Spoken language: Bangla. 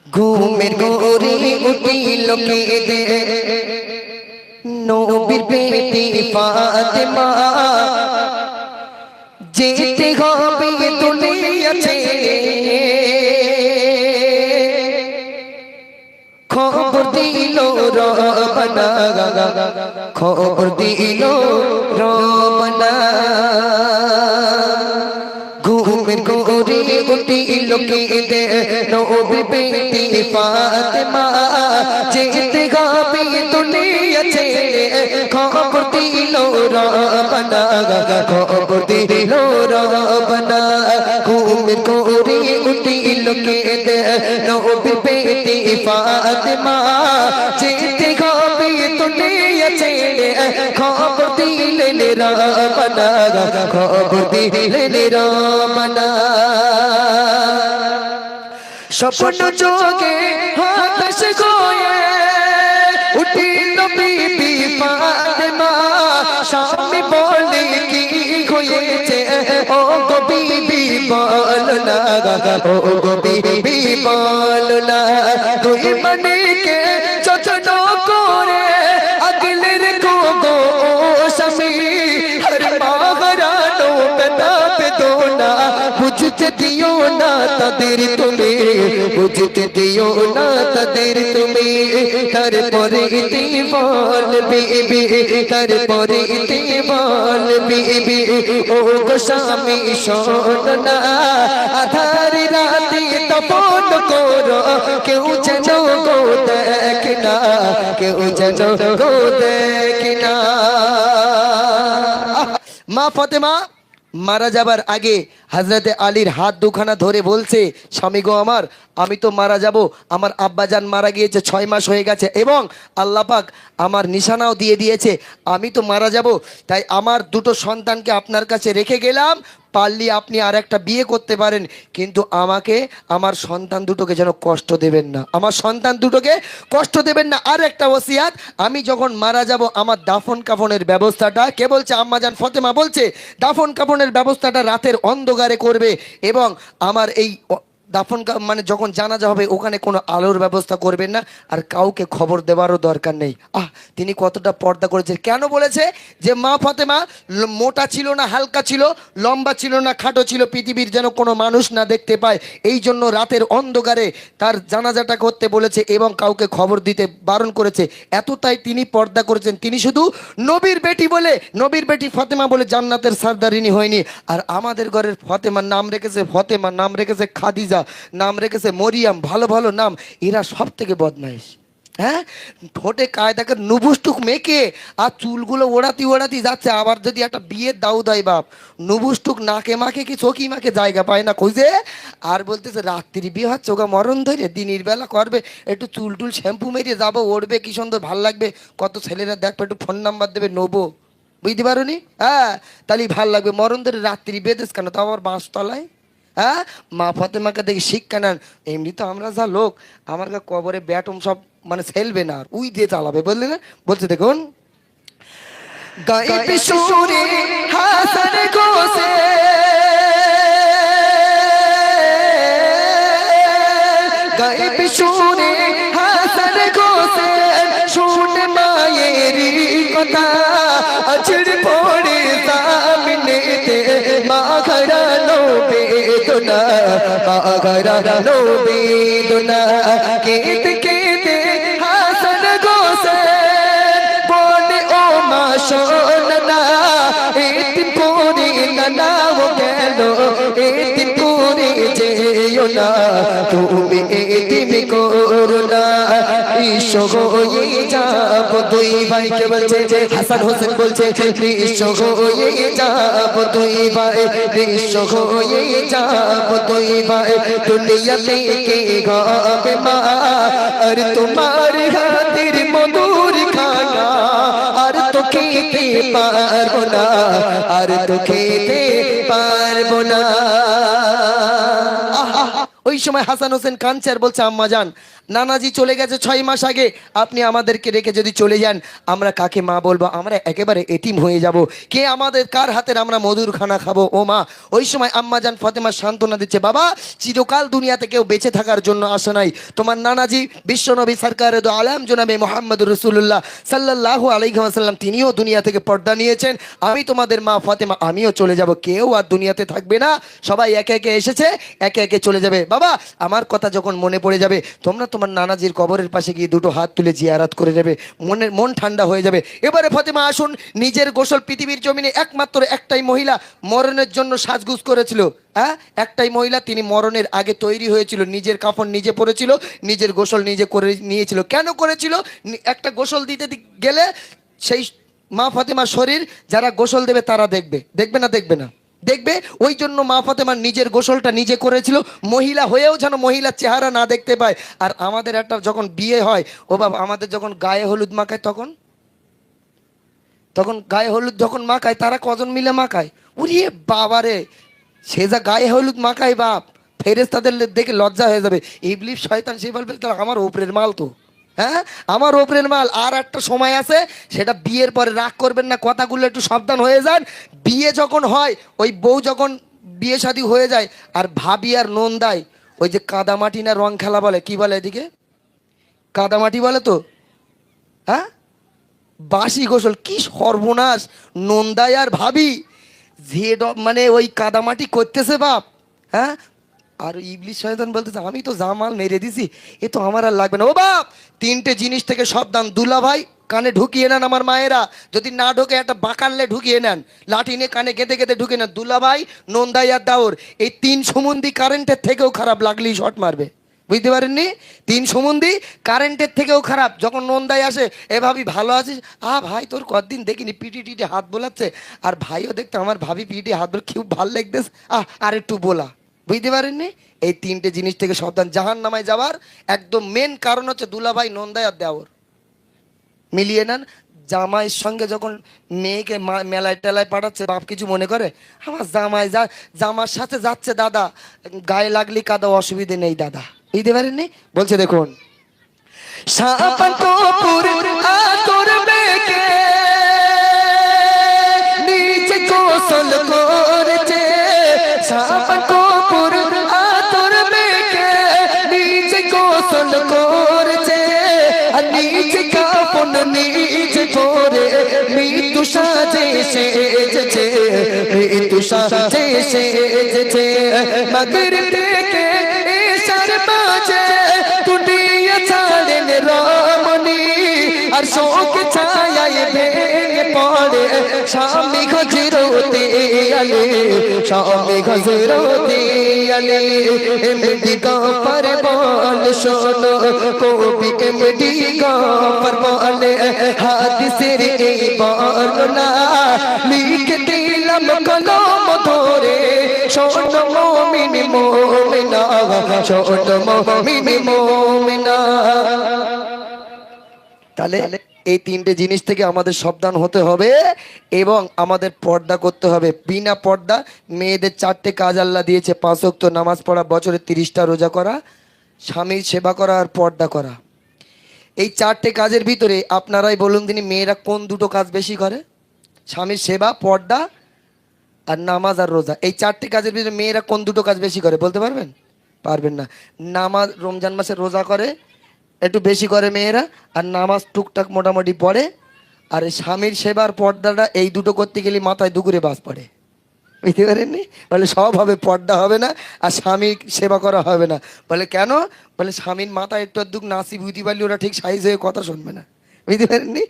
ঘুমের ঘোরে উঠিল কেঁদে নবীর বেটি ফাতেমা, যেতে হবে দুনিয়া ছেড়ে। খবর দিল রব্বানা, খবর দিল রব্বানা। ঘুমের ঘোরে উঠিল কেঁদে নবীর বেটি ফাতেমা, যেতে হবে দুনিয়া ছেড়ে। খবর দিল রব্বানা, খবর দিল রব্বানা। ঘুমের ঘোরে উঠিল কেঁদে নবীর বেটি ফাতেমা, যেতে হবে দুনিয়া ছেড়ে। খবর দিলেন রব্বানা, খবর দিলেন রব্বানা। স্বপ্ন যোগে হতাশ হয়ে উঠিল বিবি ফাতেমা, স্বামী বলে কি হয়েছে ও গো বিবি বলো না, ও গো বিবি বলো না। তুই মনকে যত্ন করে আগলে রেখো গো স্বামী, হর মাগরানো বেটা বেদনা বুঝতে দিও না তাদের তুমি, বুঝতে দিও না তাদের তুমি। তারপরে বল বিবি, তারপরে বল বিবি ও গো স্বামী শোনো না, আধার রাতে তপন করো কেউ যেন গো দেখ না, কেউ যেন গো দেখ না। মা ফাতেমা মারা যাবার আগে হযরতে আলীর হাত দুখানা ধরে বলছে, স্বামী গো আমার, আমি তো মারা যাব, আমার আব্বাজান মারা গিয়েছে 6 মাস হয়ে গেছে এবং আল্লাহ পাক আমার নিশানাও দিয়ে দিয়েছে, আমি তো মারা যাব, তাই আমার দুটো সন্তানকে আপনার কাছে রেখে গেলাম, পারলে আপনি আর একটা বিয়ে করতে পারেন, কিন্তু আমাকে আমার সন্তান দুটোকে যেন কষ্ট দেবেন না, আমার সন্তান দুটোকে কষ্ট দেবেন না। আর একটা ওসিয়াত, আমি যখন মারা যাব আমার দাফন কাফনের ব্যবস্থাটা, কে বলছে? আম্মাজান ফাতেমা বলছে, দাফন কাফনের ব্যবস্থাটা রাতের অন্ধকারে করবে এবং আমার এই দাফন মানে যখন জানাজা হবে ওখানে কোনো আলোর ব্যবস্থা করবেন না, আর কাউকে খবর দেওয়ারও দরকার নেই। তিনি কতটা পর্দা করেছেন। কেন বলেছে? যে মা ফাতেমা মোটা ছিল না হালকা ছিল, লম্বা ছিল না খাটো ছিল, পৃথিবীর যেন কোনো মানুষ না দেখতে পায়, এই জন্য রাতের অন্ধকারে তার জানাজাটা করতে বলেছে এবং কাউকে খবর দিতে বারণ করেছে। এতটাই তিনি পর্দা করেছেন। তিনি শুধু নবীর বেটি বলে, নবীর বেটি ফাতেমা বলে জান্নাতের সরদারিনী হয়নি। আর আমাদের ঘরের ফাতেমার নাম রেখেছে ফাতেমা, নাম রেখেছে খাদিজা, নাম রেখেছে মরিয়াম, ভালো ভালো নাম। এরা সব থেকে বদমাইশ। হ্যাঁ, ঠোঁটে কায়দাকে নুবুস্টুক মেখে আর চুলগুলো ওড়াতি ওড়াতি যাচ্ছে। আবার যদি একটা বিয়ের দাউ দেয় বাপ, নুবুস্টুক নাকে মাখে কি চোখি মাখে জায়গা পায় না খুঁজে। আর বলতেছে রাত্রি বিয়ে হচ্ছে ওগা মরণ ধরে, দিনের বেলা করবে, একটু চুল টুল শ্যাম্পু মেরিয়ে যাবো, ওড়বে কি সুন্দর ভাল লাগবে, কত ছেলেরা দেখবে, একটু ফোন নাম্বার দেবে নেবো, বুঝতে পারো নি? হ্যাঁ, তাহলেই ভাল লাগবে। মরণ ধরে রাত্রি বেদেশ কেন, তো আবার বাঁশতলায়। হ্যাঁ, মা ফাতেমাকে দেখি শিক্ষা নেন। এমনি তো আমরা যা লোক, আমার কবরে ব্যাটম সব মানে ফেলবে না, আর উই দিয়ে চালাবে, বললে না? বলছে দেখুন, গায়েব সুরে হাসান গোসে গায়েব সুরে হাসান গোসে শুনে মায়ের কথা, আছড় পড়ে সামনেতে মা ঘরানো বেদনা, মা ঘরানো বেদনা। কেঁদে কেঁদে হাসান গোসে বলে ও মা শোনা, এদিন পরে নানাও গেল, এদিন পরে যেও না, তুমি এদিন করো না, ইসো হয়ে যাব দুই ভাই। কে বলছে? হাসান হোসেন বলছে, ইসো হয়ে যাব দুই ভাই, ইসো হয়ে যাব দুই ভাই। দুনিয়াতে কে হবে মা, আর তোমার হাতের মধুর খানা আর তো খেতে পারবো না, আর তো খেতে পারবো না। ওই সময় হাসান হোসেন কাঁদছে আর বলছে, আম্মা জান নানাজি চলে গেছে 6 মাস আগে, আপনি আমাদেরকে রেখে যদি চলে যান, আমরা কাকে মা বলবো? আমরা একেবারে এতিম হয়ে যাব। কে আমাদের, কার হাতের আমরা মধুর খানা খাবো? ও মা, ওই সময় আম্মাজান ফাতেমা সান্ত্বনা দিচ্ছে, বাবা চিরকাল দুনিয়াতে কেউ বেঁচে থাকার জন্য আসে নাই। তোমার নানাজি বিশ্বনবী সরকার দো আলম জনাবে মোহাম্মদুর রাসূলুল্লাহ সাল্লাল্লাহু আলাইহি ওয়াসাল্লাম, তিনিও দুনিয়া থেকে পর্দা নিয়েছেন। আমি তোমাদের মা ফাতেমা, আমিও চলে যাব। কেউ আর দুনিয়াতে থাকবে না, সবাই একে একে এসেছে, একে একে চলে যাবে। বাবা আমার কথা যখন মনে পড়ে যাবে, তোমরা তোমার নানাজির কবরের পাশে গিয়ে দুটো হাত তুলে জিয়ারাত করে নেবে, মন ঠান্ডা হয়ে যাবে। এবারে ফাতেমা আসুন, নিজের গোসল, পৃথিবীর জমিনে একমাত্র একটাই মহিলা মরণের জন্য সাজগুজ করেছিল। হ্যাঁ, একটাই মহিলা, তিনি মরণের আগে তৈরি হয়েছিল, নিজের কাফন নিজে পরেছিল, নিজের গোসল নিজে করে নিয়েছিল। কেন করেছিল? একটা গোসল দিতে গেলে সেই মা ফাতেমার শরীর যারা গোসল দেবে তারা দেখবে, দেখবে না? দেখবে না, দেখবে। ওই জন্য মা ফাতেমার নিজের গোসলটা নিজে করেছিল, মহিলা হয়েও যেন মহিলার চেহারা না দেখতে পায়। আর আমাদের একটা যখন বিয়ে হয়, ও বাবা, আমাদের যখন গায়ে হলুদ মাখায়, তখন গায়ে হলুদ যখন মাখায়, তারা কজন মিলে মাখায়? উরে বাবারে, সে যা গায়ে হলুদ মাখায় বাপ, ফেরেশতাদের দেখে লজ্জা হয়ে যাবে। ইবলিস শয়তান সে বলবে, তাহলে আমার ওপরের মাল তো, হ্যাঁ আমার ওপরের মাল। আর একটা সময় আছে, সেটা বিয়ের পরে, রাগ করবেন না, কথাগুলো একটু সাবধান হয়ে যান। বিয়ে যখন হয়, ওই বউ যখন বিয়ে শাদী হয়ে যায়, আর ভাবি আর নন্দাই ওই যে কাদামাটি না রং খেলা বলে, কি বলে এদিকে? কাদামাটি বলে তো, হ্যাঁ, বাসি গোসল। কি সর্বনাশ! নন্দাই আর ভাবি মানে ওই কাদামাটি করতেছে বাপ, হ্যাঁ। আর ইবলিস শয়তান বলতেছে, আমি তো জামাল মেরে দিছি, এ তো আমার আর লাগবে না। ও বাপ, 3টে জিনিস থেকে সাবধান। দুলা ভাই কানে ঢুকিয়ে নেন আমার মায়েরা, যদি না ঢোকে একটা বাঁকারলে ঢুকিয়ে নেন, লাঠি নিয়ে কানে গেঁথে গেঁথে ঢুকিয়ে নেন। দুলা ভাই, নন্দাই আর দাওর, এই 3 সম্বন্ধী কারেন্টের থেকেও খারাপ, লাগলেই শট মারবে। বুঝতে পারেননি? 3 সম্বন্ধী কারেন্টের থেকেও খারাপ। যখন নন্দাই আসে, এ ভাবি ভালো আছিস? ভাই তোর কতদিন দেখিনি, পিটি টিটি হাত বোলাচ্ছে। আর ভাইও দেখতে আমার ভাবি পিটি হাত বলে, খুব ভাল লাগতেছে, আর একটু বলা। বুঝতে পারেননি? এই 3টে জিনিস থেকে সাবধান। জাহান্নামায় যাওয়ার একদম মেন কারণ হচ্ছে দুলাভাই, নন্দাই আর দেওর। মিলিয়ে নেন। জামাইয়ের সঙ্গে যখন মেয়েকে মেলায় টেলায় পাঠাচ্ছে, বাপ কিছু মনে করে? আমার জামাই জামার সাথে যাচ্ছে দাদা, গায়ে লাগলি কাদা, অসুবিধে নেই দাদা। বুঝতে পারেননি? বলছে দেখুন, সাপান কপুর আতর মেখে নিচে গোসল করেছে, সাপান কপুর আতর মেখে নিচে গোসল করেছে, আর নিচে কাপন নিচে পরে মৃত্যু সাজে সেজেছে, মৃত্যু সাজে সেজেছে। মগর থেকে এসার মাঝে টুটিয়ে ছাড়েন রমণী, আর শোক ছায়ায় ভেঙে পড়ে স্বামী গজরতে আলে, স্বামী গজরতে আলে। এমডি গফর বল শোনো, কবি এমডি গফর বলে, হাদিসের এই বর্ণনা লিখে দিলাম কলম ধরে, শোনো মুমিন মুমিনা, শোনো মুমিন মুমিনা। তাহলে এই 3টে জিনিস থেকে আমাদের সাবধান হতে হবে এবং আমাদের পর্দা করতে হবে। বিনা পর্দা মেয়েদের 4টে কাজ আল্লাহ দিয়েছে: 5 ওয়াক্ত নামাজ পড়া, বছরে 30টা রোজা করা, স্বামীর সেবা করা, আর পর্দা করা। এই 4টে কাজের ভিতরে আপনারাই বলুন তিনি, মেয়েরা কোন দুটো কাজ বেশি করে? স্বামীর সেবা, পর্দা আর নামাজ আর রোজা। এই 4টে কাজের ভিতরে মেয়েরা কোন দুটো কাজ বেশি করে? বলতে পারবেন? পারবেন না। নামাজ রমজান মাসে রোজা করে একটু বেশি করে মেয়েরা, আর নামাজ টুকটাক মোটামুটি পড়ে, আর স্বামীর সেবার পর্দাটা এই দুটো করতে গেলে মাথায় দুপুরে বাস পড়ে। বুঝতে পারেননি? বলে সব হবে, পর্দা হবে না, আর স্বামীর সেবা করা হবে না। বলে কেন? বলে স্বামীর মাথায় একটু দুঃখ নাসি বুঝতে পারলে ওরা ঠিক সাইজ হয়ে কথা শুনবে না। বুঝতে পারেননি?